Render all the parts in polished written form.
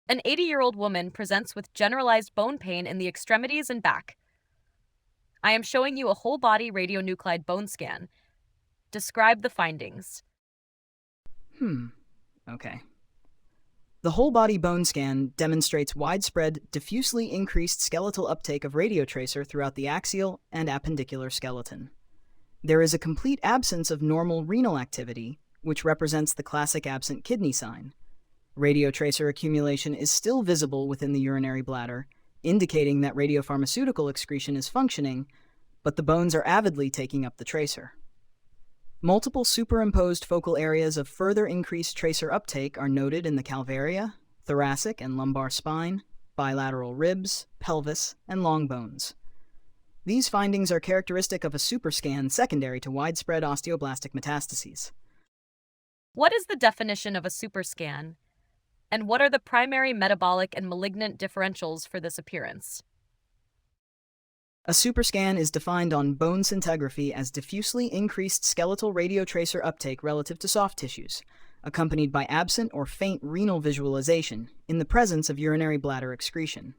An 80-year-old woman presents with generalized bone pain in the extremities and back. I am showing you a whole-body radionuclide bone scan. Describe the findings. Okay. The whole-body bone scan demonstrates widespread, diffusely increased skeletal uptake of radiotracer throughout the axial and appendicular skeleton. There is a complete absence of normal renal activity, which represents the classic absent kidney sign. Radiotracer accumulation is still visible within the urinary bladder, indicating that radiopharmaceutical excretion is functioning, but the bones are avidly taking up the tracer. Multiple superimposed focal areas of further increased tracer uptake are noted in the calvaria, thoracic and lumbar spine, bilateral ribs, pelvis, and long bones. These findings are characteristic of a superscan secondary to widespread osteoblastic metastases. What is the definition of a superscan? And what are the primary metabolic and malignant differentials for this appearance? A superscan is defined on bone scintigraphy as diffusely increased skeletal radiotracer uptake relative to soft tissues, accompanied by absent or faint renal visualization in the presence of urinary bladder excretion.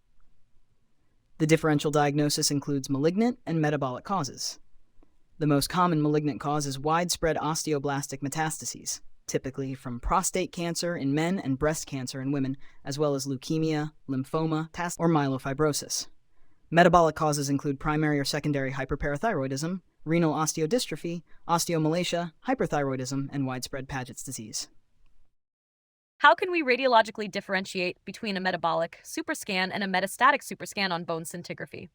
The differential diagnosis includes malignant and metabolic causes. The most common malignant cause is widespread osteoblastic metastases, typically from prostate cancer in men and breast cancer in women, as well as leukemia, lymphoma, or myelofibrosis. Metabolic causes include primary or secondary hyperparathyroidism, renal osteodystrophy, osteomalacia, hyperthyroidism, and widespread Paget's disease. How can we radiologically differentiate between a metabolic superscan and a metastatic superscan on bone scintigraphy?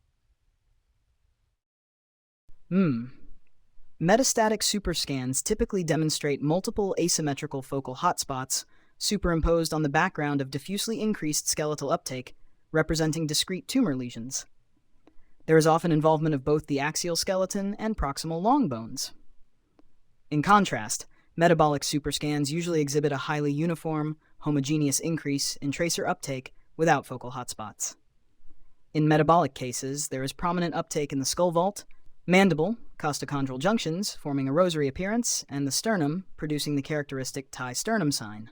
Metastatic superscans typically demonstrate multiple asymmetrical focal hotspots superimposed on the background of diffusely increased skeletal uptake, representing discrete tumor lesions. There is often involvement of both the axial skeleton and proximal long bones. In contrast, metabolic superscans usually exhibit a highly uniform, homogeneous increase in tracer uptake without focal hotspots. In metabolic cases, there is prominent uptake in the skull vault, mandible, costochondral junctions forming a rosary appearance, and the sternum producing the characteristic tie-sternum sign.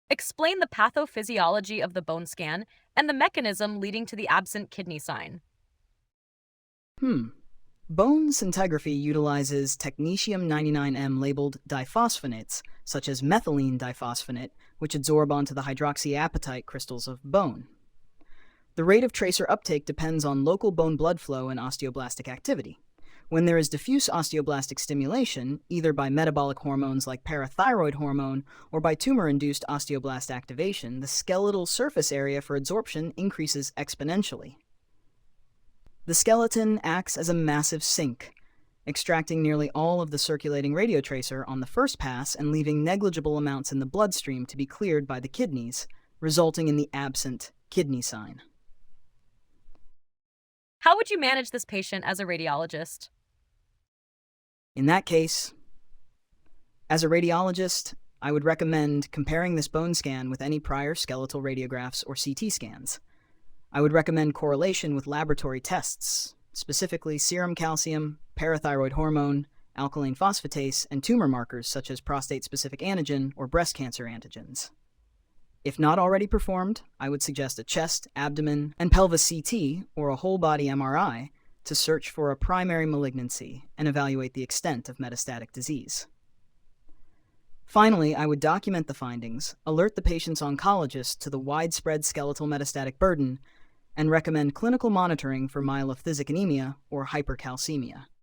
Explain the pathophysiology of the bone scan and the mechanism leading to the absent kidney sign. Bone scintigraphy utilizes technetium-99m labeled diphosphonates, such as methylene diphosphonate, which adsorb onto the hydroxyapatite crystals of bone. The rate of tracer uptake depends on local bone blood flow and osteoblastic activity. When there is diffuse osteoblastic stimulation, either by metabolic hormones like parathyroid hormone or by tumor-induced osteoblast activation, the skeletal surface area for adsorption increases exponentially. The skeleton acts as a massive sink, extracting nearly all of the circulating radiotracer on the first pass and leaving negligible amounts in the bloodstream to be cleared by the kidneys, resulting in the absent kidney sign. How would you manage this patient as a radiologist? In that case, as a radiologist, I would recommend comparing this bone scan with any prior skeletal radiographs or CT scans. I would recommend correlation with laboratory tests, specifically serum calcium, parathyroid hormone, alkaline phosphatase, and tumor markers such as prostate-specific antigen or breast cancer antigens. If not already performed, I would suggest a chest, abdomen, and pelvis CT or a whole-body MRI to search for a primary malignancy and evaluate the extent of metastatic disease. Finally, I would document the findings, alert the patient's oncologist to the widespread skeletal metastatic burden, and recommend clinical monitoring for myelophthisic anemia or hypercalcemia.